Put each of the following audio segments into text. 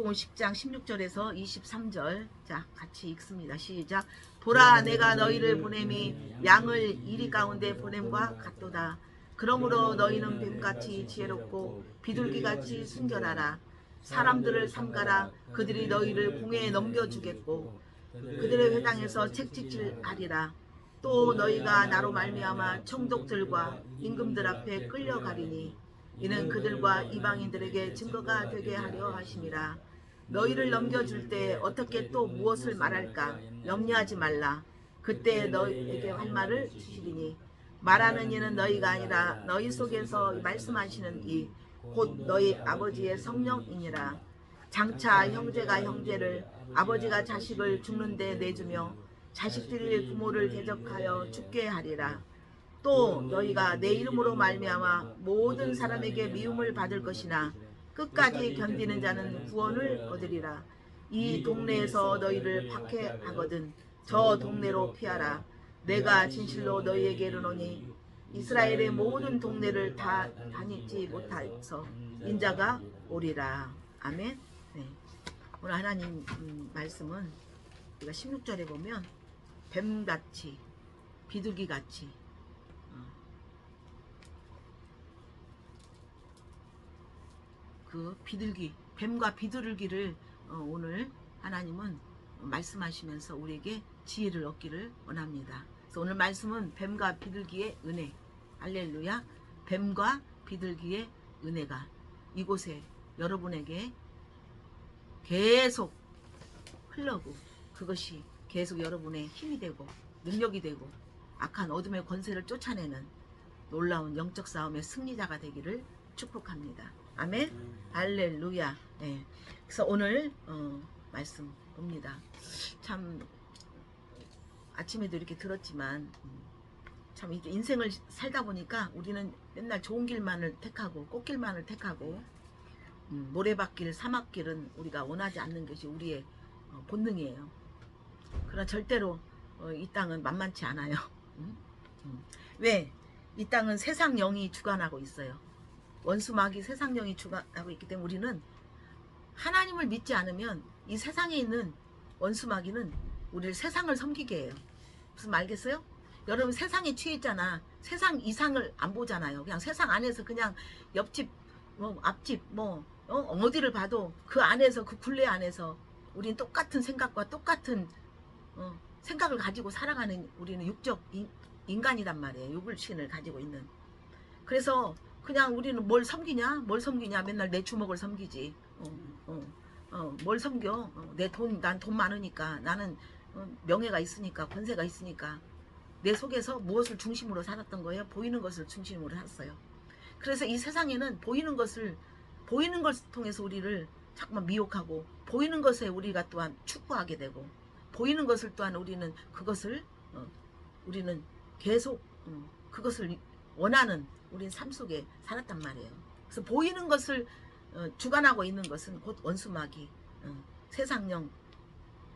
마태복음 10장 16절에서 23절 자 같이 읽습니다. 시작. 보라 내가 너희를 보냄이 양을 이리 가운데 보냄과 같도다. 그러므로 너희는 뱀같이 지혜롭고 비둘기같이 순결하라. 사람들을 삼가라. 그들이 너희를 공회에 넘겨주겠고 그들의 회당에서 책짓질하리라. 또 너희가 나로 말미암아 총독들과 임금들 앞에 끌려가리니 이는 그들과 이방인들에게 증거가 되게 하려 하심이라. 너희를 넘겨줄 때 어떻게 또 무엇을 말할까 염려하지 말라. 그때 너희에게 할 말을 주시리니 말하는 이는 너희가 아니라 너희 속에서 말씀하시는 이 곧 너희 아버지의 성령이니라. 장차 형제가 형제를 아버지가 자식을 죽는데 내주며 자식들이 부모를 대적하여 죽게 하리라. 또 너희가 내 이름으로 말미암아 모든 사람에게 미움을 받을 것이나 끝까지 견디는 자는 구원을 얻으리라. 이 동네에서 너희를 박해하거든 저 동네로 피하라. 내가 진실로 너희에게 이르노니 이스라엘의 모든 동네를 다 다니지 못해서 인자가 오리라. 아멘. 네. 오늘 하나님 말씀은 우리가 16절에 보면 뱀같이 비둘기같이 그 비둘기 뱀과 비둘기를 오늘 하나님은 말씀하시면서 우리에게 지혜를 얻기를 원합니다. 그래서 오늘 말씀은 뱀과 비둘기의 은혜. 할렐루야. 뱀과 비둘기의 은혜가 이곳에 여러분에게 계속 흘러고 그것이 계속 여러분의 힘이 되고 능력이 되고 악한 어둠의 권세를 쫓아내는 놀라운 영적 싸움의 승리자가 되기를 축복합니다. 아멘. 할렐루야. 네. 그래서 오늘 말씀 봅니다. 참 아침에도 이렇게 들었지만 참 이게 인생을 살다 보니까 우리는 맨날 좋은 길만을 택하고 꽃길만을 택하고 모래밭길 사막길은 우리가 원하지 않는 것이 우리의 본능이에요. 그러나 절대로 이 땅은 만만치 않아요. 왜? 이 땅은 세상 영이 주관하고 있어요. 원수마귀 세상 영이 주관하고 있기 때문에 우리는 하나님을 믿지 않으면 이 세상에 있는 원수마귀는 우리를 세상을 섬기게 해요. 무슨 말겠어요? 여러분 세상에 취해 있잖아. 세상 이상을 안 보잖아요. 그냥 세상 안에서 그냥 옆집 뭐 앞집 뭐 어디를 봐도 그 안에서 그 굴레 안에서 우리는 똑같은 생각과 똑같은 생각을 가지고 살아가는 우리는 육적 인간이란 말이에요. 육을신을 가지고 있는. 그래서 그냥 우리는 뭘 섬기냐? 뭘 섬기냐? 맨날 내 주먹을 섬기지. 뭘 섬겨? 난 돈 많으니까 나는 명예가 있으니까 권세가 있으니까 내 속에서 무엇을 중심으로 살았던 거예요? 보이는 것을 중심으로 살았어요. 그래서 이 세상에는 보이는 것을 통해서 우리를 자꾸만 미혹하고 보이는 것에 우리가 또한 추구하게 되고 보이는 것을 또한 우리는 그것을 우리는 계속 그것을 원하는 우린 삶 속에 살았단 말이에요. 그래서 보이는 것을 주관하고 있는 것은 곧 원수마귀 세상령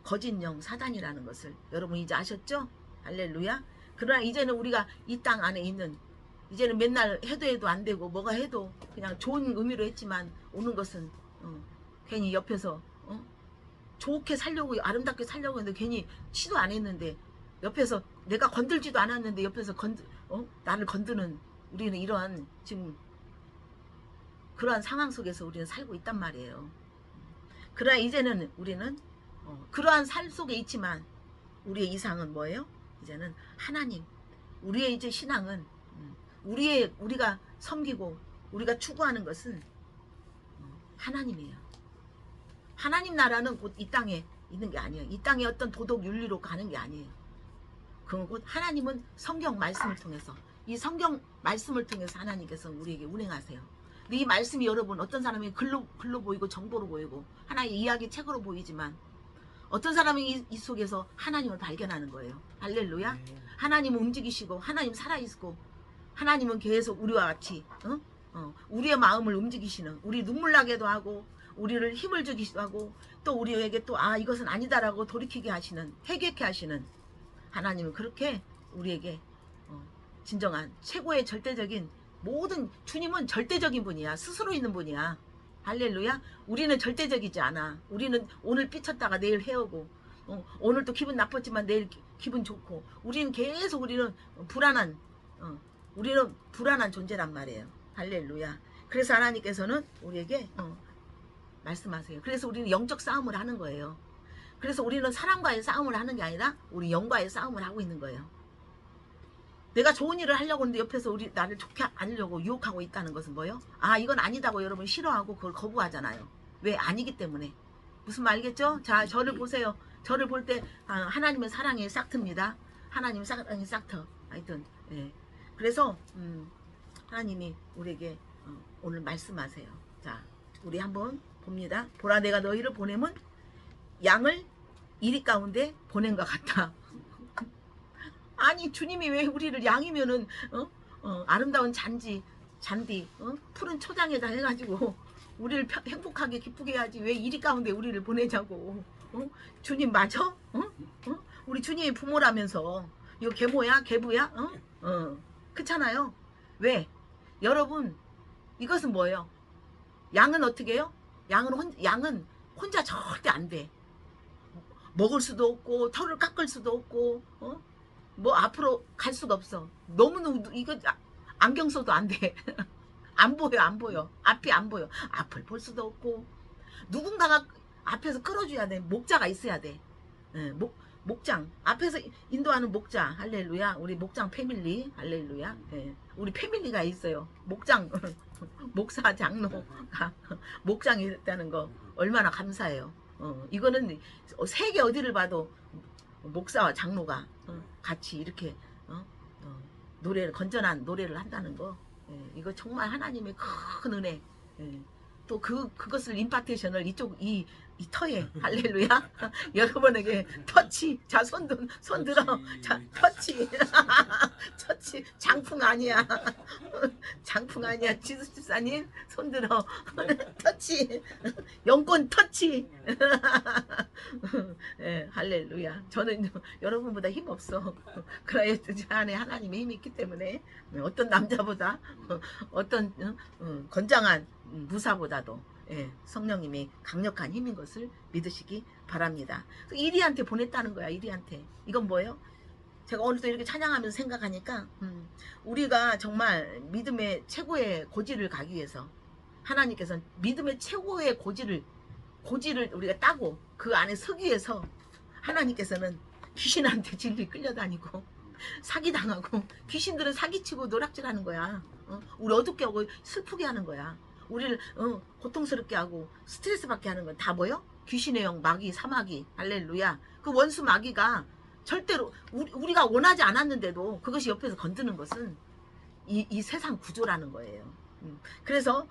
거짓령 사단이라는 것을 여러분 이제 아셨죠? 할렐루야. 그러나 이제는 우리가 이 땅 안에 있는 이제는 맨날 해도 안 되고 뭐가 해도 그냥 좋은 의미로 했지만 오는 것은 괜히 옆에서 좋게 살려고 아름답게 살려고 했는데 괜히 시도 안 했는데 옆에서 내가 건들지도 않았는데 옆에서 나를 건드는 우리는 이러한 지금 그러한 상황 속에서 우리는 살고 있단 말이에요. 그러나 이제는 우리는 그러한 삶 속에 있지만 우리의 이상은 뭐예요? 이제는 하나님. 우리의 이제 신앙은 우리가 섬기고 우리가 추구하는 것은 하나님이에요. 하나님 나라는 곧 이 땅에 있는 게 아니에요. 이 땅의 어떤 도덕 윤리로 가는 게 아니에요. 그건 곧 하나님은 성경 말씀을 통해서 이 성경 말씀을 통해서 하나님께서 우리에게 운행하세요. 근데 이 말씀이 여러분 어떤 사람이 글로 보이고 정보로 보이고 하나의 이야기 책으로 보이지만 어떤 사람이 이 속에서 하나님을 발견하는 거예요. 할렐루야. 하나님은 움직이시고 하나님 살아있고 하나님은 계속 우리와 같이 우리의 마음을 움직이시는 우리 눈물 나게도 하고 우리를 힘을 주기도 하고 또 우리에게 또 이것은 아니다라고 돌이키게 하시는 회개케 하시는 하나님은 그렇게 우리에게 진정한 최고의 절대적인 모든 주님은 절대적인 분이야. 스스로 있는 분이야. 할렐루야. 우리는 절대적이지 않아. 우리는 오늘 삐쳤다가 내일 헤어고, 오늘 또 기분 나빴지만 내일 기분 좋고, 우리는 불안한, 우리는 불안한 존재란 말이에요. 할렐루야. 그래서 하나님께서는 우리에게 말씀하세요. 그래서 우리는 영적 싸움을 하는 거예요. 그래서 우리는 사람과의 싸움을 하는 게 아니라 우리 영과의 싸움을 하고 있는 거예요. 내가 좋은 일을 하려고 하는데 옆에서 나를 좋게 하려고 유혹하고 있다는 것은 뭐예요? 아, 이건 아니다고 여러분 싫어하고 그걸 거부하잖아요. 왜? 아니기 때문에. 무슨 말 알겠죠? 자, 저를 보세요. 저를 볼 때 하나님의 사랑이 싹틉니다. 하나님의 사랑이 싹터. 하여튼 예. 그래서 하나님이 우리에게 오늘 말씀하세요. 자, 우리 한번 봅니다. 보라, 내가 너희를 보내면 양을 이리 가운데 보낸 것 같다. 아니, 주님이 왜 우리를 양이면은 아름다운 잔디 푸른 초장에다 해가지고 우리를 행복하게 기쁘게 해야지 왜 이리 가운데 우리를 보내자고. 주님 맞아? 우리 주님이 부모라면서. 이거 계모야? 계부야? 그렇잖아요. 왜? 여러분, 이것은 뭐예요? 양은 어떻게 해요? 양은 혼자 절대 안 돼. 먹을 수도 없고 털을 깎을 수도 없고 뭐 앞으로 갈 수가 없어. 너무너무 이거 안경 써도 안 돼. 안 보여. 앞이 안 보여. 앞을 볼 수도 없고 누군가가 앞에서 끌어줘야 돼. 목자가 있어야 돼. 예, 목장 앞에서 인도하는 목자. 할렐루야. 우리 목장 패밀리. 할렐루야. 예, 우리 패밀리가 있어요. 목장 목사 장로가 목장이 있다는 거 얼마나 감사해요. 이거는 세계 어디를 봐도 목사와 장로가 같이 이렇게 노래를 건전한 노래를 한다는 거, 예, 이거 정말 하나님의 큰 은혜. 예. 또 그것을 임파테이션을 이 터에 할렐루야. 여러분에게 터치. 자, 손 들어. 자, 터치. 터치. 장풍 아니야. 장풍 아니야. 지수 집사님 손 들어. 터치. 영권 터치. 예, 할렐루야. 저는 여러분보다 힘 없어. 그래야 제 안에 하나님의 힘이 있기 때문에 어떤 남자보다 어떤 건장한 무사보다도 예, 성령님이 강력한 힘인 것을 믿으시기 바랍니다. 이리한테 보냈다는 거야. 이리한테. 이건 뭐예요? 제가 오늘도 이렇게 찬양하면서 생각하니까 우리가 정말 믿음의 최고의 고지를 가기 위해서 하나님께서는 믿음의 최고의 고지를 우리가 따고 그 안에 서기 위해서 하나님께서는 귀신한테 진리 끌려다니고 사기당하고 귀신들은 사기치고 노락질하는 거야. 우리 어둡게 하고 슬프게 하는 거야. 우리를 고통스럽게 하고 스트레스 받게 하는 건 다 뭐요? 귀신의 영, 마귀, 사마귀. 할렐루야. 그 원수 마귀가 절대로 우리가 원하지 않았는데도 그것이 옆에서 건드는 것은 이 세상 구조라는 거예요. 그래서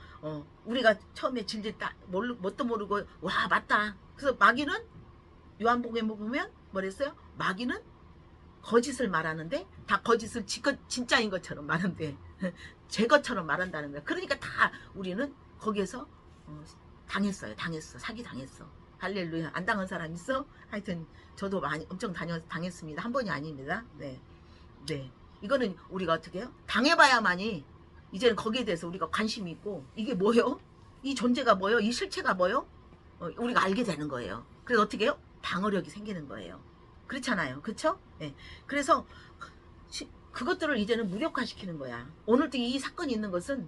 우리가 처음에 질질 뭣도 모르고 와 맞다. 그래서 마귀는 요한복음에 보면 뭐랬어요? 마귀는 거짓을 말하는데 다 거짓을 진짜인 것처럼 말하는데 제 것처럼 말한다는 거야. 그러니까 다 우리는 거기에서 당했어. 사기 당했어. 할렐루야. 안 당한 사람 있어? 하여튼 저도 많이 엄청 당했습니다. 한 번이 아닙니다. 네. 이거는 우리가 어떻게 해요? 당해봐야만이 이제는 거기에 대해서 우리가 관심이 있고 이게 뭐예요? 이 존재가 뭐예요? 이 실체가 뭐예요? 우리가 알게 되는 거예요. 그래서 어떻게 해요? 방어력이 생기는 거예요. 그렇잖아요. 그렇죠? 네. 그래서 그것들을 이제는 무력화시키는 거야. 오늘도 이 사건이 있는 것은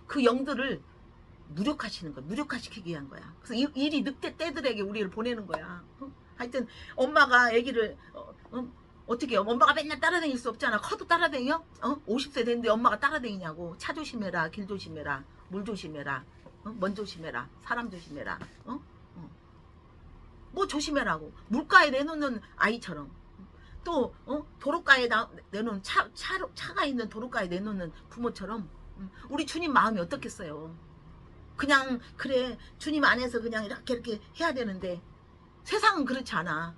그 영들을 무력화시키기 위한 거야. 그래서 일이 늑대 떼들에게 우리를 보내는 거야. 하여튼 엄마가 아기를 어떻게 해요? 엄마가 맨날 따라다닐 수 없잖아. 커도 따라다녀? 50세 됐는데 엄마가 따라다니냐고. 차 조심해라. 길 조심해라. 물 조심해라. 먼 조심해라. 사람 조심해라. 뭐 조심해라고. 물가에 내놓는 아이처럼. 또 도로가에 내놓은 차가 있는 도로가에 내놓는 부모처럼 우리 주님 마음이 어떻겠어요? 그냥 그래 주님 안에서 그냥 이렇게 해야 되는데 세상은 그렇지 않아.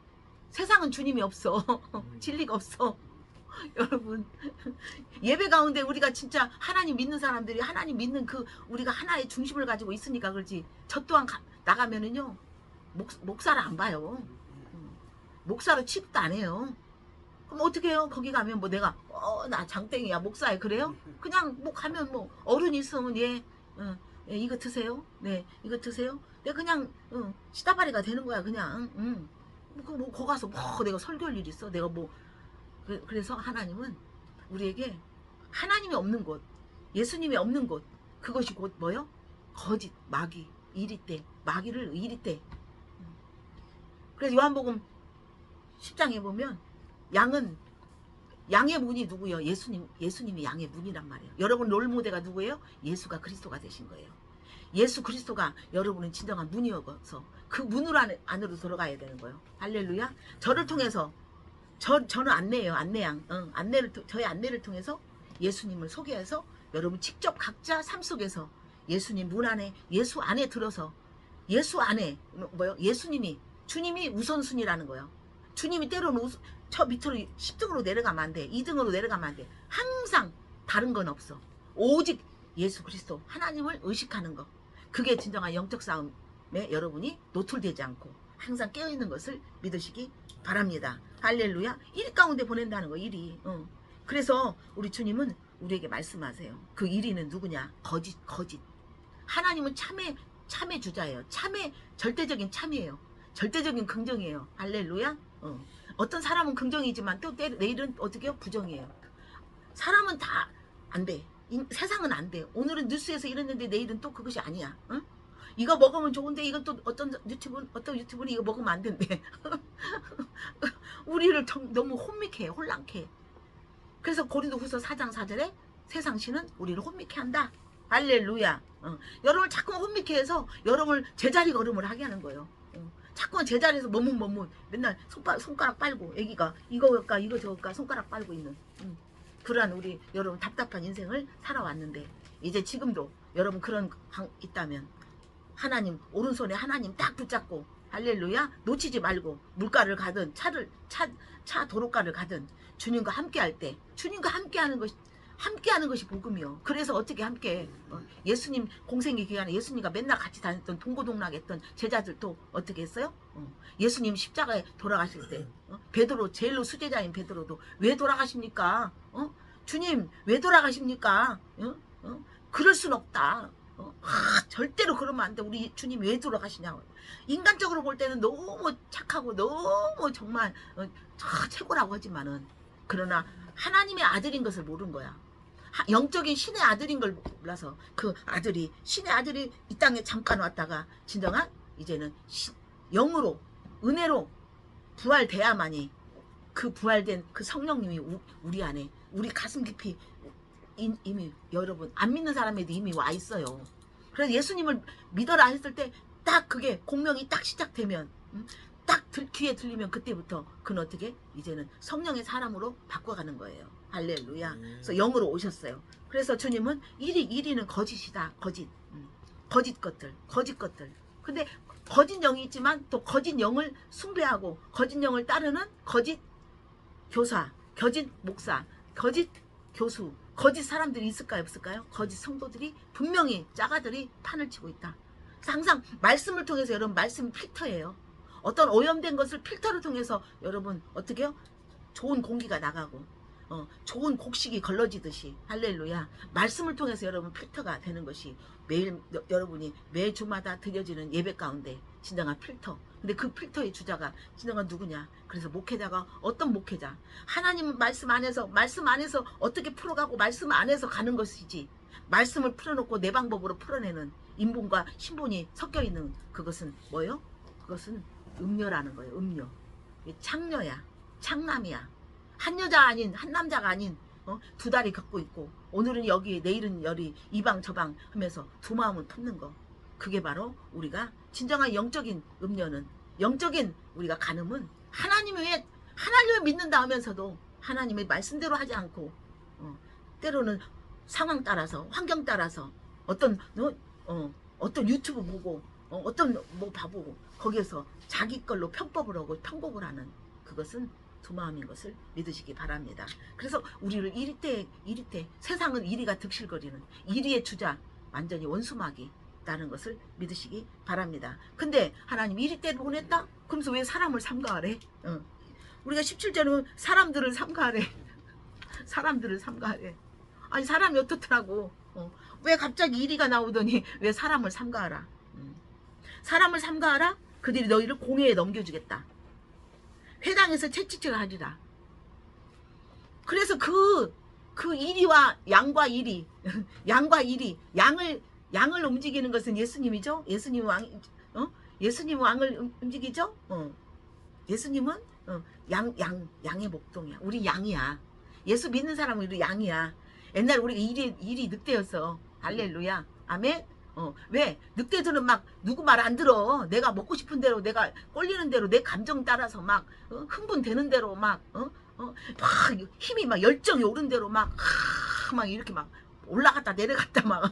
세상은 주님이 없어. 진리가 없어. 여러분 예배 가운데 우리가 진짜 하나님 믿는 사람들이 하나님 믿는 우리가 하나의 중심을 가지고 있으니까 그렇지. 저 또한 나가면은요 목사를 안 봐요. 목사로 취급도 안 해요. 그럼 어떻게 해요? 거기 가면 뭐 내가 나 장땡이야 목사에 그래요? 그냥 뭐 가면 뭐 어른이 있으면 예, 이거 드세요. 네, 이거 드세요. 내가 그냥 시다바리가 되는 거야. 그냥 뭐 거 가서 뭐 내가 설교할 일 있어. 내가 뭐 그래서 하나님은 우리에게 하나님이 없는 곳, 예수님이 없는 곳, 그것이 곧 뭐요? 거짓, 마귀, 이리때, 마귀를 이리때. 그래서 요한복음 10장에 보면 양의 문이 누구예요? 예수님이 양의 문이란 말이에요. 여러분 롤모델가 누구예요? 예수가 그리스도가 되신 거예요. 예수 그리스도가 여러분은 진정한 문이어서 그 문으로 안으로 들어가야 되는 거예요. 할렐루야. 저를 통해서 저는 안내예요. 안내양. 저의 안내를 통해서 예수님을 소개해서 여러분 직접 각자 삶 속에서 예수님 문 안에, 예수 안에 들어서 예수 안에 예수님이, 주님이 우선순위라는 거예요. 주님이 때로는 저 밑으로 10등으로 내려가면 안 돼. 2등으로 내려가면 안 돼. 항상 다른 건 없어. 오직 예수 그리스도 하나님을 의식하는 거. 그게 진정한 영적 싸움에 여러분이 노출되지 않고 항상 깨어있는 것을 믿으시기 바랍니다. 할렐루야. 일 가운데 보낸다는 거. 일이. 그래서 우리 주님은 우리에게 말씀하세요. 그 1위는 누구냐? 거짓. 하나님은 참의 주자예요. 절대적인 참이에요. 절대적인 긍정이에요. 할렐루야. 어떤 사람은 긍정이지만 또 내일은 어떻게 해요? 부정이에요. 사람은 다 안 돼. 세상은 안 돼. 오늘은 뉴스에서 이랬는데 내일은 또 그것이 아니야. 응? 이거 먹으면 좋은데 이건 또 어떤 유튜브는 이거 먹으면 안 된대. 우리를 너무 혼미케 해. 혼란케 해. 그래서 고린도후서 4장 4절에 세상 신은 우리를 혼미케 한다. 할렐루야. 여러분을 자꾸만 혼미케 해서 여러분을 제자리 걸음을 하게 하는 거예요. 자꾸만 제자리에서 머뭇 맨날 손가락 빨고 애기가 이거일까 이거 저거일까 손가락 빨고 있는 그러한 우리 여러분 답답한 인생을 살아왔는데 이제 지금도 여러분 그런 있다면 하나님 오른손에 하나님 딱 붙잡고 할렐루야 놓치지 말고 물가를 가든 차 도로가를 가든 주님과 함께할 때 주님과 함께하는 것이 복음이요. 그래서 어떻게 함께 예수님 공생의 기간에 예수님과 맨날 같이 다녔던 동고동락했던 제자들도 어떻게 했어요? 예수님 십자가에 돌아가실 때 베드로 제일로 수제자인 베드로도 왜 돌아가십니까? 주님 왜 돌아가십니까? 그럴 순 없다. 절대로 그러면 안 돼. 우리 주님 왜 돌아가시냐고. 인간적으로 볼 때는 너무 착하고 너무 정말 최고라고 하지만은 그러나 하나님의 아들인 것을 모르는 거야. 영적인 신의 아들인 걸 몰라서 그 아들이 신의 아들이 이 땅에 잠깐 왔다가 진정한 이제는 영으로 은혜로 부활돼야만이 그 부활된 그 성령님이 우리 안에 우리 가슴 깊이 이미 여러분 안 믿는 사람에도 이미 와 있어요. 그래서 예수님을 믿어라 했을 때 딱 그게 공명이 딱 시작되면 딱 귀에 들리면 그때부터 그는 어떻게 이제는 성령의 사람으로 바꿔가는 거예요. 할렐루야. 그래서 영으로 오셨어요. 그래서 주님은 1위는 거짓이다. 거짓 것들. 근데 거짓 영이 있지만 또 거짓 영을 숭배하고 거짓 영을 따르는 거짓 교사, 거짓 목사, 거짓 교수, 거짓 사람들이 있을까요? 없을까요? 거짓 성도들이 분명히 짜가들이 판을 치고 있다. 그래서 항상 말씀을 통해서 여러분 말씀 필터예요. 어떤 오염된 것을 필터를 통해서 여러분 어떻게 해요? 좋은 공기가 나가고 좋은 곡식이 걸러지듯이 할렐루야 말씀을 통해서 여러분 필터가 되는 것이 매일 여러분이 매 주마다 드려지는 예배 가운데 진정한 필터. 근데 그 필터의 주자가 진정한 누구냐? 그래서 목회자가 어떤 목회자? 하나님 말씀 안에서 어떻게 풀어가고 말씀 안에서 가는 것이지 말씀을 풀어놓고 내 방법으로 풀어내는 인본과 신본이 섞여있는 그것은 뭐예요? 그것은 음녀라는 거예요. 음녀. 창녀야. 창남이야. 한 여자 아닌 한 남자가 아닌 두 다리 걷고 있고 오늘은 여기 내일은 여기 이방 저방 하면서 두 마음을 품는 거. 그게 바로 우리가 진정한 영적인 음녀는 영적인 우리가 간음은 하나님을 믿는다 하면서도 하나님의 말씀대로 하지 않고 때로는 상황 따라서 환경 따라서 어떤 유튜브 보고 어떤 뭐 봐보고 거기에서 자기 걸로 편법을 하고 편곡을 하는 그것은 두 마음인 것을 믿으시기 바랍니다. 그래서 우리를 이리 때 세상은 이리가 득실거리는 이리의 주자 완전히 원수막이 다는 것을 믿으시기 바랍니다. 근데 하나님 이리 때를 보냈다? 그러면서 왜 사람을 삼가하래? 우리가 17절은 사람들을 삼가하래. 사람들을 삼가하래. 아니 사람이 어떻더라고. 왜 갑자기 이리가 나오더니 왜 사람을 삼가하라. 사람을 삼가하라. 그들이 너희를 공회에 넘겨주겠다. 회당에서 채찍질을 하리라. 그래서 그 이리와 양과 이리 양과 이리 양을 움직이는 것은 예수님이죠. 예수님 왕을 움직이죠. 예수님은 양의 목동이야. 우리 양이야. 예수 믿는 사람은 우리 양이야. 옛날에 우리가 일이 늑대였어. 할렐루야. 아멘. 왜? 늑대들은 막 누구 말 안 들어. 내가 먹고 싶은 대로, 내가 꼴리는 대로, 내 감정 따라서 막 흥분되는 대로 막 힘이 막 열정이 오른 대로 막 이렇게 막 올라갔다 내려갔다 막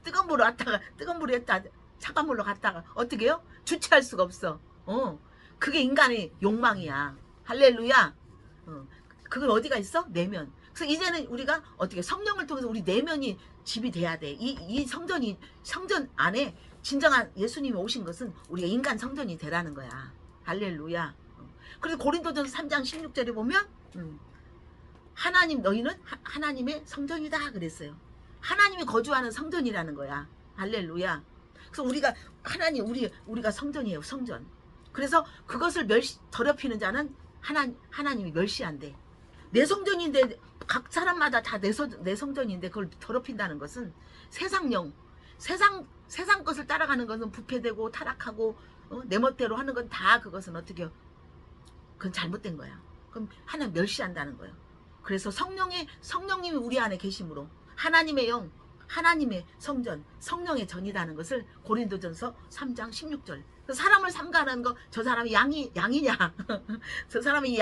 뜨거운 물로 갔다가 뜨거운 물에 했다 차가운 물로 갔다가 어떻게 해요? 주체할 수가 없어. 그게 인간의 욕망이야. 할렐루야. 그건 어디가 있어? 내면. 그래서 이제는 우리가 어떻게 성령을 통해서 우리 내면이 집이 돼야 돼. 이 성전 안에 진정한 예수님이 오신 것은 우리가 인간 성전이 되라는 거야. 할렐루야. 그래서 고린도전서 3장 16절에 보면 하나님 너희는 하나님의 성전이다 그랬어요. 하나님이 거주하는 성전이라는 거야. 할렐루야. 그래서 우리가 하나님 우리가 성전이에요. 성전. 그래서 그것을 더럽히는 자는 하나님이 멸시한대. 내 성전인데 각 사람마다 다 내 성전인데 그걸 더럽힌다는 것은 세상령 세상 것을 따라가는 것은 부패되고 타락하고 내 멋대로 하는 건 다 그것은 어떻게 그건 잘못된 거야. 그럼 하나님 멸시한다는 거예요. 그래서 성령님이 우리 안에 계심으로 하나님의 영 하나님의 성전 성령의 전이라는 것을 고린도전서 3장 16절 사람을 삼가하는 거 저 사람이 양이냐 저 사람이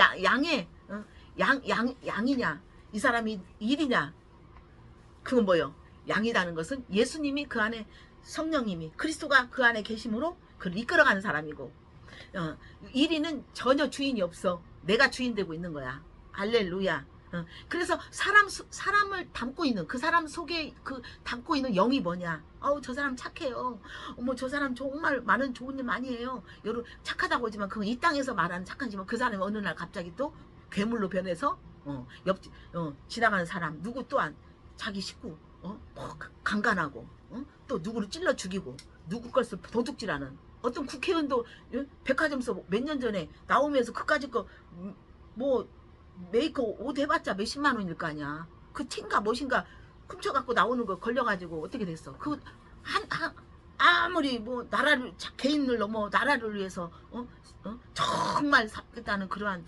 양이냐 이 사람이 일이냐 그건 뭐요? 양이라는 것은 예수님이 그 안에 성령님이 그리스도가 그 안에 계심으로 그를 이끌어가는 사람이고 일이는 전혀 주인이 없어. 내가 주인 되고 있는 거야. 할렐루야. 그래서 사람을 담고 있는 그 사람 속에 담고 있는 영이 뭐냐? 저 사람 착해요. 저 사람 정말 많은 좋은 일 많이 해요. 여러분 착하다고 하지만 그건 이 땅에서 말하는 착하지만 그 사람이 어느 날 갑자기 또 괴물로 변해서 지나가는 사람 누구 또한 자기 식구 강간하고 또 누구를 찔러 죽이고 누구 것을 도둑질하는 어떤 국회의원도 백화점에서 몇 년 전에 나오면서 그까짓 거 뭐 메이크업 옷 해봤자 몇십만 원일 거 아니야. 그 티인가 무엇인가 훔쳐갖고 나오는 거 걸려가지고 어떻게 됐어. 아무리 뭐 나라를 개인을 넘어 나라를 위해서 정말 샀다는 그러한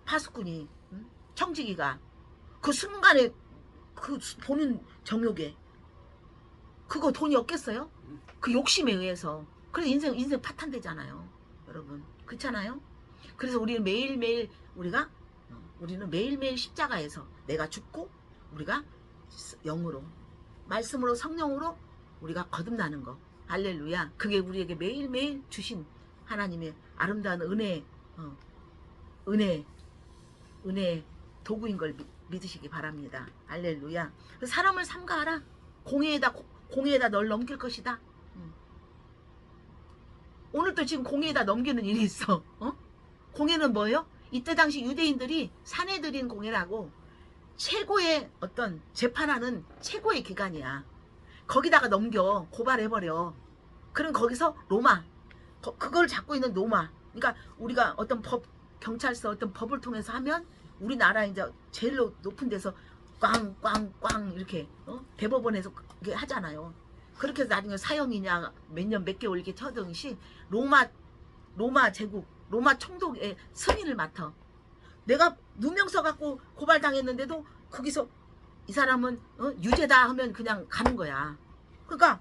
파수꾼이 청지기가 그 순간에 그 보는 정욕에 그거 돈이 없겠어요? 그 욕심에 의해서. 그래서 인생 파탄되잖아요. 여러분 그렇잖아요. 그래서 우리는 매일매일 우리는 매일매일 십자가에서 내가 죽고 우리가 영으로 말씀으로 성령으로 우리가 거듭나는 거. 할렐루야. 그게 우리에게 매일매일 주신 하나님의 아름다운 은혜 도구인 걸 믿으시기 바랍니다. 할렐루야. 사람을 삼가하라. 공회에다 널 넘길 것이다. 오늘도 지금 공회에다 넘기는 일이 있어. 공회는 뭐예요? 이때 당시 유대인들이 사내들인 공회라고 최고의 어떤 재판하는 최고의 기관이야. 거기다가 넘겨 고발해버려. 그럼 거기서 로마 그걸 잡고 있는 로마. 그러니까 우리가 어떤 경찰서 어떤 법을 통해서 하면 우리나라 이제 제일 높은 데서 꽝꽝꽝 이렇게 대법원에서 그렇게 하잖아요. 그렇게 해서 나중에 사형이냐 몇 년 몇 개월 이렇게 쳐등시 로마 제국 로마 총독의 승인을 맡아. 내가 누명 써갖고 고발당했는데도 거기서 이 사람은 유죄다 하면 그냥 가는 거야. 그러니까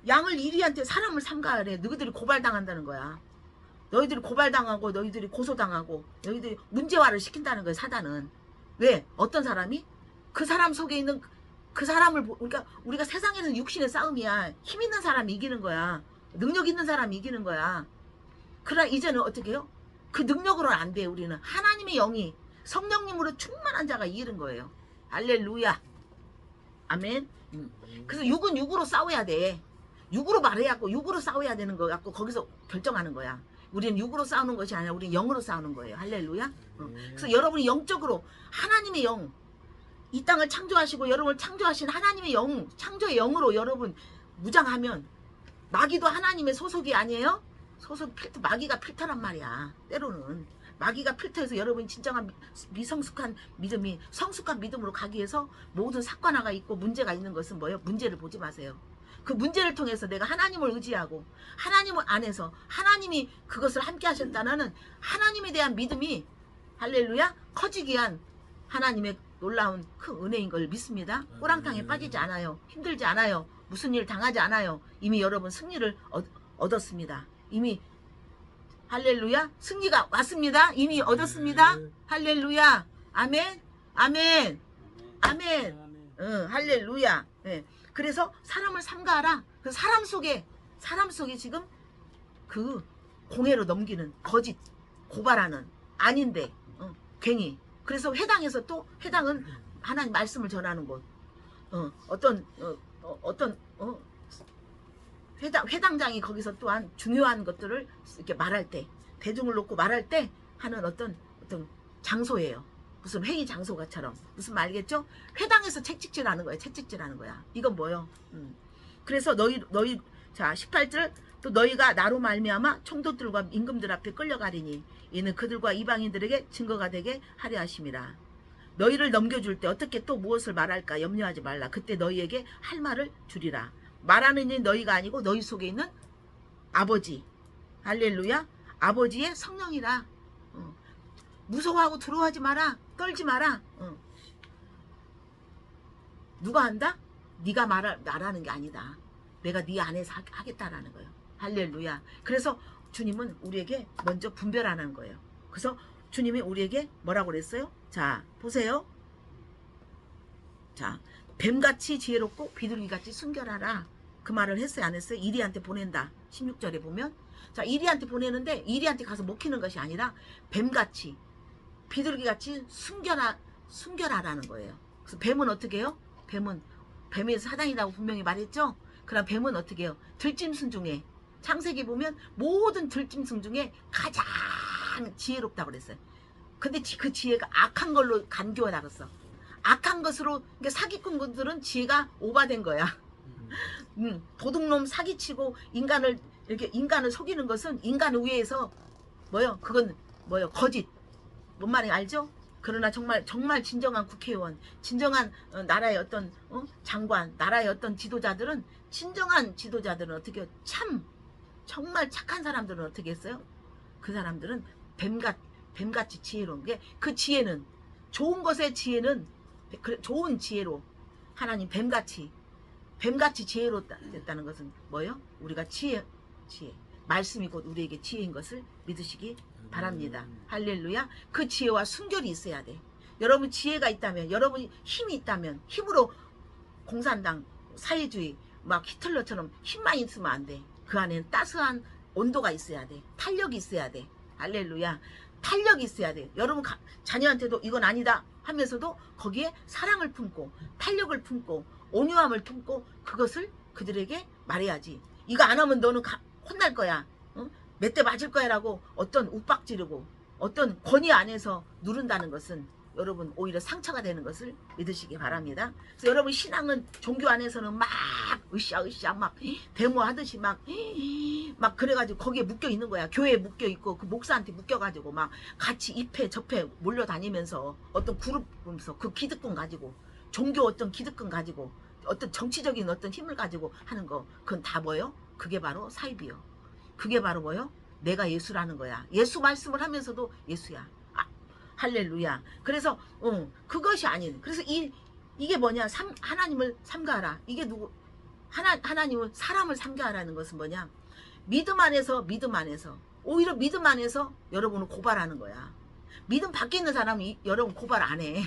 양을 이리한테 사람을 삼가하래. 너희들이 고발당한다는 거야. 너희들이 고발당하고 너희들이 고소당하고 너희들이 문제화를 시킨다는 거야. 사단은. 왜? 어떤 사람이? 그 사람 속에 있는 그 사람을 그러니까 우리가 세상에는 육신의 싸움이야. 힘 있는 사람이 이기는 거야. 능력 있는 사람이 이기는 거야. 그러나 이제는 어떻게 해요? 그 능력으로는 안 돼. 우리는 하나님의 영이 성령님으로 충만한 자가 이기는 거예요. 할렐루야. 아멘. 그래서 육은 육으로 싸워야 돼. 육으로 말해갖고 육으로 싸워야 되는 거 갖고 거기서 결정하는 거야. 우리는 육으로 싸우는 것이 아니라 우리는 영으로 싸우는 거예요. 할렐루야. 그래서 여러분이 영적으로 하나님의 영 이 땅을 창조하시고 여러분을 창조하신 하나님의 영, 창조의 영으로 여러분 무장하면 마귀도 하나님의 소속이 아니에요? 소속 필터, 마귀가 필터란 말이야. 때로는 마귀가 필터해서 여러분이 진정한 미성숙한 믿음이 성숙한 믿음으로 가기 위해서 모든 사건화가 있고 문제가 있는 것은 뭐예요? 문제를 보지 마세요. 그 문제를 통해서 내가 하나님을 의지하고 하나님 안에서 하나님이 그것을 함께 하셨다는 하나님에 대한 믿음이 할렐루야 커지기 위한 하나님의 놀라운 큰 은혜인 걸 믿습니다. 꼬랑탕에 빠지지 않아요. 힘들지 않아요. 무슨 일 당하지 않아요. 이미 여러분 승리를 얻었습니다. 이미 할렐루야 승리가 왔습니다. 이미 얻었습니다. 할렐루야 아멘 아멘 아멘 할렐루야. 네. 그래서 사람을 삼가하라. 그 사람 속에 지금 그 공회로 넘기는 거짓 고발하는 아닌데 괜히 그래서 회당에서 또 회당은 하나님 말씀을 전하는 곳 어떤 회당장이 거기서 또한 중요한 것들을 이렇게 말할 때 대중을 놓고 말할 때 하는 어떤 장소예요. 무슨 회의 장소가처럼 무슨 말 알겠죠? 회당에서 채찍질하는 거야. 채찍질하는 거야. 이건 뭐요? 그래서 너희 자 18절 또 너희가 나로 말미암아 총독들과 임금들 앞에 끌려가리니 이는 그들과 이방인들에게 증거가 되게 하려 하심이라. 너희를 넘겨줄 때 어떻게 또 무엇을 말할까 염려하지 말라. 그때 너희에게 할 말을 주리라. 말하는 이 너희가 아니고 너희 속에 있는 아버지 할렐루야 아버지의 성령이라. 무서워하고 두려워하지 마라. 떨지 마라. 누가 한다? 네가 말하는 게 아니다. 내가 네 안에서 하겠다라는 거예요. 할렐루야. 그래서 주님은 우리에게 먼저 분별하는 거예요. 그래서 주님이 우리에게 뭐라고 그랬어요? 자 보세요. 자 뱀같이 지혜롭고 비둘기같이 순결하라. 그 말을 했어요 안 했어요? 이리한테 보낸다. 16절에 보면 자 이리한테 보내는데 이리한테 가서 먹히는 것이 아니라 뱀같이 비둘기같이 순결하라는 거예요. 그래서 뱀은 어떻게 해요? 뱀이 사단이라고 분명히 말했죠? 그럼 뱀은 어떻게 해요? 들짐승 중에 창세기 보면 모든 들짐승 중에 가장 지혜롭다고 그랬어요. 근데 그 지혜가 악한 걸로 간교해 나갔어. 악한 것으로 그러니까 사기꾼들은 지혜가 오바된 거야. 도둑놈 사기치고 인간을 속이는 것은 인간 의회에서 뭐요? 그건 뭐요? 거짓. 뭔 말인지 알죠? 그러나 정말 진정한 국회의원, 진정한 나라의 어떤 장관, 나라의 어떤 지도자들은 진정한 지도자들은 어떻게 정말 착한 사람들은 어떻게 했어요? 그 사람들은 뱀같이 지혜로운 게 그 지혜는 좋은 것의 지혜는 좋은 지혜로 하나님 뱀같이 지혜롭다는 것은 뭐요? 우리가 지혜 말씀이 곧 우리에게 지혜인 것을 믿으시기 바랍니다. 할렐루야. 그 지혜와 순결이 있어야 돼. 여러분 지혜가 있다면 여러분이 힘이 있다면 힘으로 공산당 사회주의 막 히틀러처럼 힘만 있으면 안 돼. 그 안에는 따스한 온도가 있어야 돼. 탄력이 있어야 돼. 할렐루야. 탄력이 있어야 돼. 여러분 자녀한테도 이건 아니다 하면서도 거기에 사랑을 품고 탄력을 품고 온유함을 품고 그것을 그들에게 말해야지. 이거 안 하면 너는 혼날 거야. 몇 대 맞을 거야 라고 어떤 욱박 지르고 어떤 권위 안에서 누른다는 것은 여러분 오히려 상처가 되는 것을 믿으시기 바랍니다. 그래서 여러분 신앙은 종교 안에서는 막 으쌰 막 데모하듯이 막 그래가지고 거기에 묶여 있는 거야. 교회에 묶여 있고 그 목사한테 묶여가지고 막 같이 입회 접회 몰려다니면서 어떤 그룹에서 그 기득권 가지고 종교 어떤 기득권 가지고 어떤 정치적인 어떤 힘을 가지고 하는 거 그건 다 뭐요? 그게 바로 사입이요. 그게 바로 뭐요? 내가 예수라는 거야. 예수 말씀을 하면서도 예수야. 할렐루야. 그래서 그것이 아닌. 그래서 이게 뭐냐? 하나님을 삼가하라. 이게 누구? 하나님은 사람을 삼가하라는 것은 뭐냐? 믿음 안에서 오히려 믿음 안에서 여러분을 고발하는 거야. 믿음 밖에 있는 사람이 여러분 고발 안 해.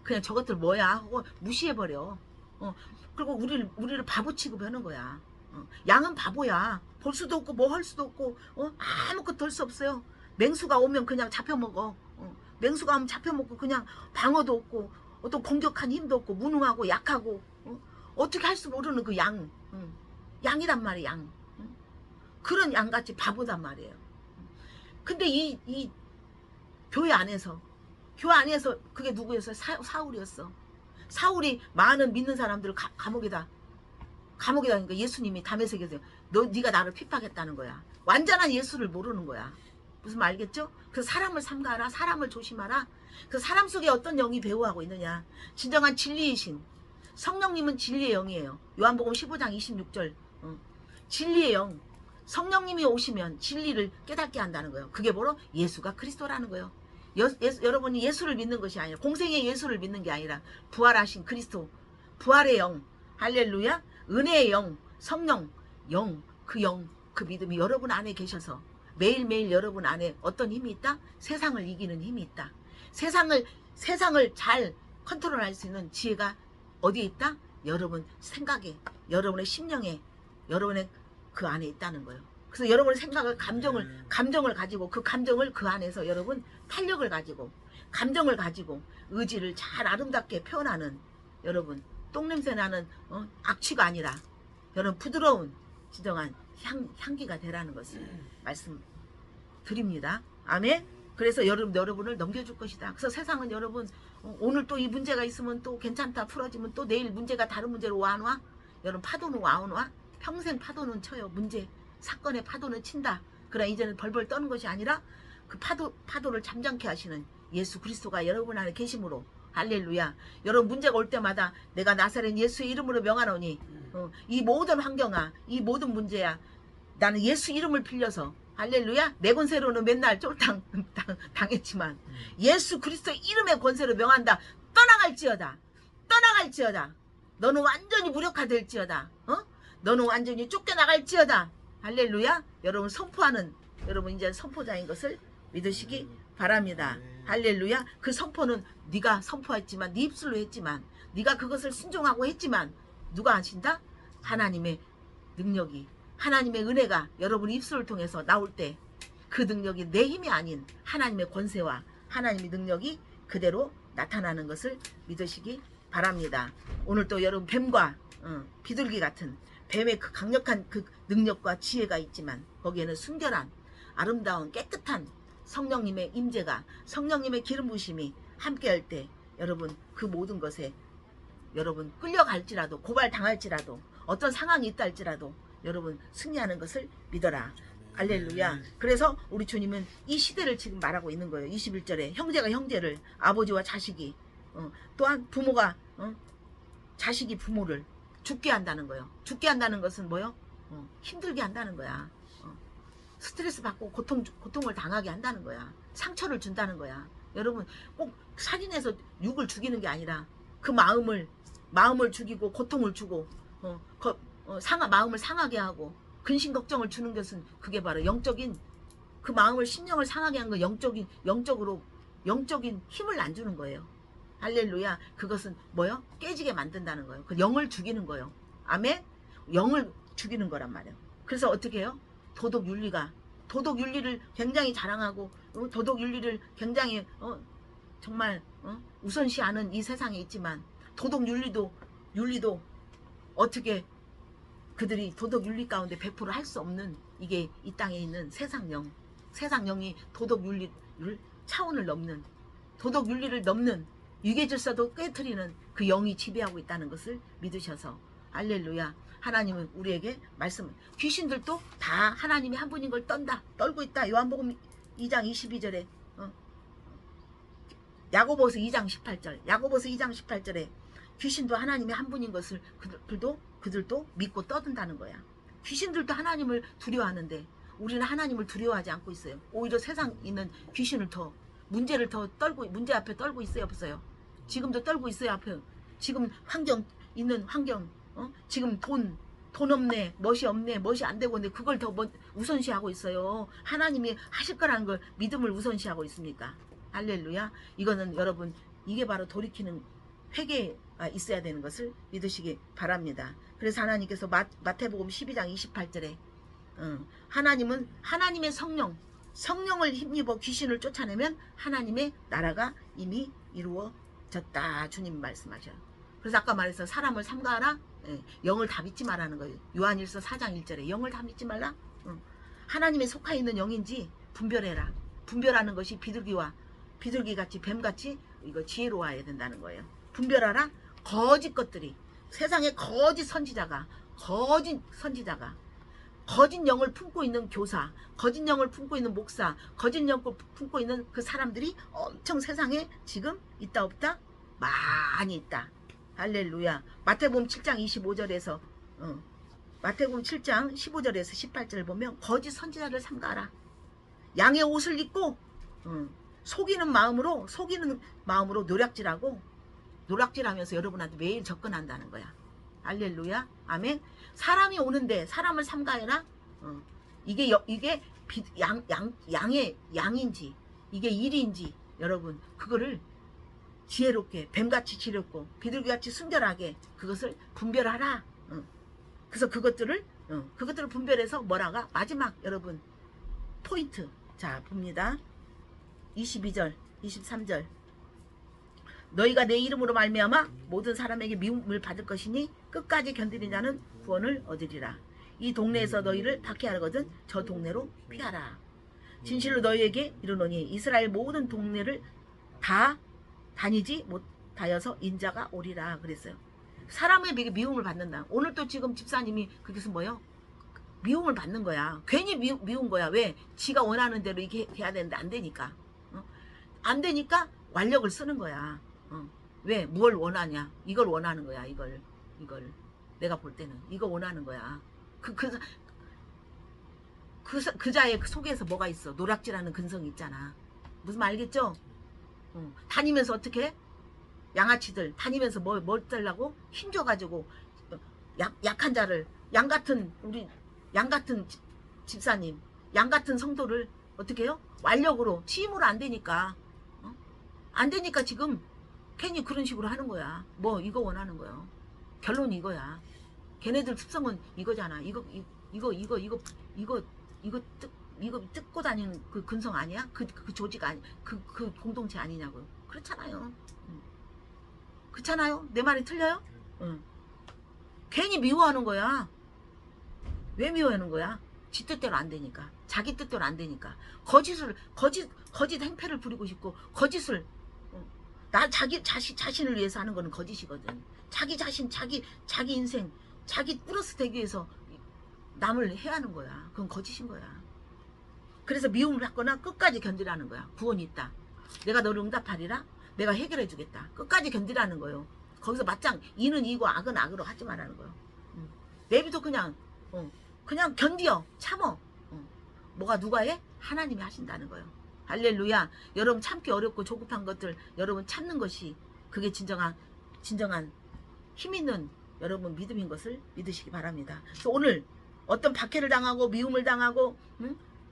그냥 저것들 뭐야 하고 무시해버려. 그리고 우리를 바보 취급하는 거야. 양은 바보야. 볼 수도 없고 뭐 할 수도 없고 아무것도 할 수 없어요. 맹수가 오면 그냥 잡혀먹어. 맹수가 오면 잡혀먹고 그냥 방어도 없고 어떤 공격한 힘도 없고 무능하고 약하고 어떻게 할 수 모르는 그 양. 양이란 말이야. 양. 그런 양같이 바보단 말이에요. 근데 이 교회 안에서 그게 누구였어요? 사울이었어. 사울이 많은 믿는 사람들을 감옥에다 그러니까 예수님이 담에색에서 네가 나를 핍박했다는 거야. 완전한 예수를 모르는 거야. 무슨 말 알겠죠? 그래서 사람을 삼가라. 사람을 조심하라. 그 사람 속에 어떤 영이 배후하고 있느냐. 진정한 진리의 신. 성령님은 진리의 영이에요. 요한복음 15장 26절. 진리의 영. 성령님이 오시면 진리를 깨닫게 한다는 거예요. 그게 뭐로? 예수가 그리스도라는 거예요. 여러분이 예수를 믿는 것이 아니라, 공생의 예수를 믿는 게 아니라 부활하신 그리스도, 부활의 영, 할렐루야, 은혜의 영, 성령, 영, 그 믿음이 여러분 안에 계셔서 매일매일 여러분 안에 어떤 힘이 있다? 세상을 이기는 힘이 있다. 세상을 잘 컨트롤할 수 있는 지혜가 어디에 있다? 여러분 생각에, 여러분의 심령에, 여러분의 그 안에 있다는 거예요. 그래서 여러분의 생각을, 감정을 가지고, 그 감정을 그 안에서 여러분 탄력을 가지고, 감정을 가지고 의지를 잘 아름답게 표현하는, 여러분 똥냄새 나는 악취가 아니라 여러분 부드러운 진정한 향기가 되라는 것을 말씀드립니다. 아멘. 그래서 여러분을 넘겨줄 것이다. 그래서 세상은 여러분 오늘 또 이 문제가 있으면 또 괜찮다, 풀어지면 또 내일 문제가 다른 문제로 안 와? 여러분 파도는 안 와? 평생 파도는 쳐요. 문제, 사건의 파도는 친다. 그러나 이제는 벌벌 떠는 것이 아니라 그 파도를 잠잠케 하시는 예수 그리스도가 여러분 안에 계심으로, 할렐루야. 여러분 문제가 올 때마다 내가 나사렛 예수의 이름으로 명하노니 이 모든 환경아, 이 모든 문제야, 나는 예수 이름을 빌려서, 할렐루야, 내 권세로는 맨날 쫄탕 당했지만 예수 그리스도의 이름의 권세로 명한다. 떠나갈지어다. 너는 완전히 무력화될지어다. 너는 완전히 쫓겨나갈지어다. 할렐루야. 여러분 선포하는, 여러분 이제 선포자인 것을 믿으시기 바랍니다. 할렐루야. 그 선포는 네가 선포했지만, 네 입술로 했지만, 네가 그것을 순종하고 했지만 누가 하신다? 하나님의 능력이, 하나님의 은혜가 여러분 입술을 통해서 나올 때 그 능력이 내 힘이 아닌 하나님의 권세와 하나님의 능력이 그대로 나타나는 것을 믿으시기 바랍니다. 오늘 또 여러분 뱀과 비둘기 같은 뱀의 그 강력한 그 능력과 지혜가 있지만 거기에는 순결한, 아름다운, 깨끗한 성령님의 임재가, 성령님의 기름 부심이 함께할 때 여러분 그 모든 것에 여러분 끌려갈지라도, 고발당할지라도, 어떤 상황이 있다 할지라도 여러분 승리하는 것을 믿어라. 할렐루야. 그래서 우리 주님은 이 시대를 지금 말하고 있는 거예요. 21절에 형제가 형제를, 아버지와 자식이, 또한 부모가 자식이 부모를 죽게 한다는 거예요. 죽게 한다는 것은 뭐요? 힘들게 한다는 거야. 스트레스 받고 고통을 당하게 한다는 거야. 상처를 준다는 거야. 여러분 꼭 살인해서 육을 죽이는 게 아니라 그 마음을 죽이고 고통을 주고 마음을 상하게 하고 근심 걱정을 주는 것은 그게 바로 영적인, 그 마음을, 심령을 상하게 한 거, 영적인 힘을 안 주는 거예요. 할렐루야. 그것은 뭐요? 깨지게 만든다는 거예요. 그 영을 죽이는 거예요. 아멘. 영을 죽이는 거란 말이에요. 그래서 어떻게 해요? 도덕윤리를 굉장히 자랑하고 도덕윤리를 굉장히 정말 우선시하는 이 세상에 있지만 도덕윤리도 어떻게 그들이 도덕윤리 가운데 100% 할 수 없는, 이게 이 땅에 있는 세상영이 도덕윤리를 차원을 넘는, 도덕윤리를 넘는, 유계질서도 깨트리는 그 영이 지배하고 있다는 것을 믿으셔서, 할렐루야. 하나님은 우리에게 귀신들도 다 하나님이 한 분인 걸 떨고 있다. 요한복음 2장 22절에 야고보서 2장 18절에 귀신도 하나님이 한 분인 것을 그들도 믿고 떠든다는 거야. 귀신들도 하나님을 두려워하는데 우리는 하나님을 두려워하지 않고 있어요. 오히려 세상 있는 귀신을 문제 앞에 떨고 있어요, 없어요? 지금도 떨고 있어요, 앞에. 지금 환경, 지금 돈 없네, 멋이 없네, 멋이 안 되고 있는데 그걸 더 우선시하고 있어요. 하나님이 하실 거라는 걸 믿음을 우선시하고 있습니까? 할렐루야. 이거는 여러분, 이게 바로 돌이키는 회개가 있어야 되는 것을 믿으시기 바랍니다. 그래서 하나님께서 마태복음 12장 28절에 하나님은 하나님의 성령을 힘입어 귀신을 쫓아내면 하나님의 나라가 이미 이루어졌다. 주님 말씀하셔요. 그래서 아까 말해서 사람을 삼가하라. 영을 다 믿지 말라는 거예요. 요한일서 4장 1절에 영을 다 믿지 말라. 하나님에 속하 있는 영인지 분별해라. 분별하는 것이 비둘기같이 뱀같이 이거 지혜로워야 된다는 거예요. 분별하라. 거짓 것들이 세상에 거짓 선지자가 거짓 영을 품고 있는 교사, 거짓 영을 품고 있는 목사, 거짓 영을 품고 있는 그 사람들이 엄청 세상에 지금 있다 없다? 많이 있다. 할렐루야. 마태복음 7장 25절에서 마태복음 7장 15절에서 18절을 보면 거짓 선지자를 삼가라. 양의 옷을 입고 속이는 마음으로 노략질하면서 여러분한테 매일 접근한다는 거야. 할렐루야. 아멘. 사람이 오는데 사람을 삼가해라. 이게 양인지 이게 일인지 여러분 그거를 지혜롭게 뱀같이 지렸고 비둘기같이 순결하게 그것을 분별하라. 그래서 그것들을 분별해서 뭐라가 마지막 여러분 포인트. 자 봅니다. 22절 23절 너희가 내 이름으로 말미암아 모든 사람에게 미움을 받을 것이니 끝까지 견디는 자는 구원을 얻으리라. 이 동네에서 너희를 박해하거든 저 동네로 피하라. 진실로 너희에게 이르노니 이스라엘 모든 동네를 다 다니지 못하여서 인자가 오리라 그랬어요. 사람에게 미움을 받는다. 오늘 또 지금 집사님이 그게서 뭐요? 미움을 받는 거야. 괜히 미운 거야. 왜? 지가 원하는 대로 이게 돼야 되는데 안 되니까. 안 되니까 완력을 쓰는 거야. 왜? 뭘 원하냐? 이걸 원하는 거야. 이걸 내가 볼 때는 이거 원하는 거야. 그 자의 속에서 뭐가 있어? 노략질하는 근성이 있잖아. 무슨 말 알겠죠? 다니면서 어떻게? 양아치들 다니면서 뭘 달라고? 힘줘가지고 약한 자를 양같은 집사님 양같은 성도를 어떻게 해요? 완력으로 치임으로 안 되니까 안 되니까 지금 괜히 그런 식으로 하는 거야. 뭐 이거 원하는 거예요. 결론이 이거야. 걔네들 습성은 이거잖아. 이거 뜯고 다니는 그 근성 아니야? 그 조직 아니 그 공동체 아니냐고요. 그렇잖아요. 그렇잖아요. 내 말이 틀려요? 괜히 미워하는 거야. 왜 미워하는 거야? 지 뜻대로 안 되니까. 자기 뜻대로 안 되니까. 거짓 행패를 부리고 싶고 거짓을 자신을 위해서 하는 거는 거짓이거든. 자기 자신, 자기 인생, 자기 플러스 되기 위해서 남을 해하는 거야. 그건 거짓인 거야. 그래서 미움을 받거나 끝까지 견디라는 거야. 구원이 있다. 내가 너를 응답하리라. 내가 해결해 주겠다. 끝까지 견디라는 거예요. 거기서 맞짱 이는 이고 악은 악으로 하지 말라는 거예요. 내비도 그냥 견디어 참어. 뭐가 누가 해? 하나님이 하신다는 거예요. 할렐루야. 여러분 참기 어렵고 조급한 것들 여러분 참는 것이 그게 진정한 힘 있는 여러분 믿음인 것을 믿으시기 바랍니다. 그래서 오늘 어떤 박해를 당하고 미움을 당하고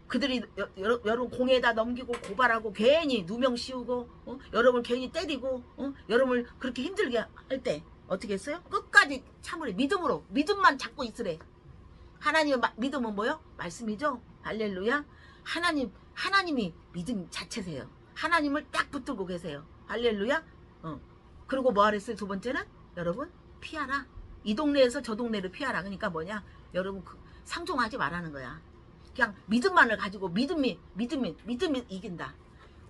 그들이 여러분 공에다 넘기고 고발하고 괜히 누명 씌우고 여러분을 괜히 때리고 여러분을 그렇게 힘들게 할 때 어떻게 했어요? 끝까지 참으래. 믿음만 잡고 있으래. 하나님의 믿음은 뭐요? 말씀이죠. 할렐루야. 하나님이 믿음 자체세요. 하나님을 딱 붙들고 계세요. 할렐루야. 그리고 뭐 하랬어요? 두 번째는 여러분 피하라. 이 동네에서 저 동네를 피하라. 그러니까 뭐냐? 여러분 상종하지 말라는 거야. 그냥 믿음만을 가지고 믿음이 이긴다.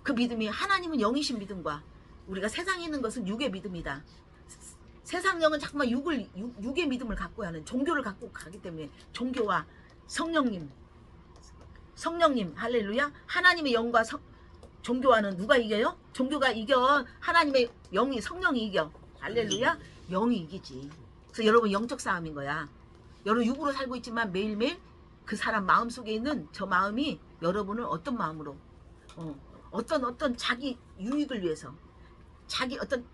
그 믿음이 하나님은 영이신 믿음과 우리가 세상에 있는 것은 육의 믿음이다. 세상 영은 자꾸만 육의 믿음을 갖고 하는 종교를 갖고 가기 때문에 종교와 성령님 할렐루야. 하나님의 영과 종교와는 누가 이겨요? 종교가 이겨. 하나님의 영이 성령이 이겨. 할렐루야. 영이 이기지. 그래서 여러분 영적 싸움인 거야. 여러분 육으로 살고 있지만 매일매일 그 사람 마음속에 있는 저 마음이 여러분을 어떤 마음으로 어떤 자기 유익을 위해서 자기 어떤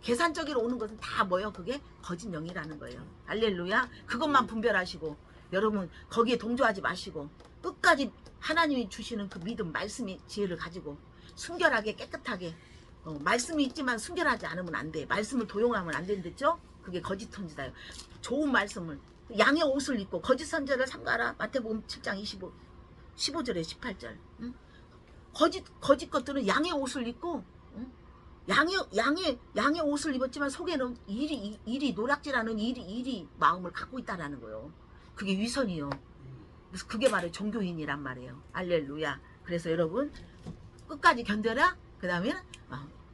계산적으로 오는 것은 다 뭐예요? 그게 거짓 영이라는 거예요. 할렐루야. 그것만 분별하시고 여러분 거기에 동조하지 마시고 끝까지 하나님이 주시는 그 믿음 말씀이 지혜를 가지고 순결하게 깨끗하게 말씀이 있지만 순결하지 않으면 안 돼. 말씀을 도용하면 안 된댔죠? 그게 거짓 선지자예요. 좋은 말씀을 양의 옷을 입고 거짓 선지자를 삼가라. 마태복음 7장 15절에 18절. 거짓 것들은 양의 옷을 입고 양의 옷을 입었지만 속에는 일이 노략질하는 일이 마음을 갖고 있다라는 거예요. 그게 위선이요. 그래서 그게 바로 종교인이란 말이에요. 할렐루야. 그래서 여러분 끝까지 견뎌라. 그 다음에는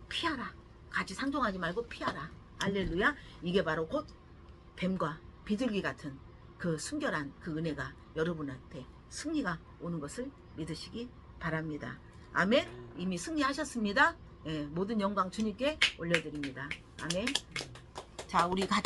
피하라. 같이 상종하지 말고 피하라. 할렐루야. 이게 바로 곧 뱀과 비둘기 같은 그 순결한 그 은혜가 여러분한테 승리가 오는 것을 믿으시기 바랍니다. 아멘. 이미 승리하셨습니다. 예, 모든 영광 주님께 올려드립니다. 아멘. 자, 우리 같이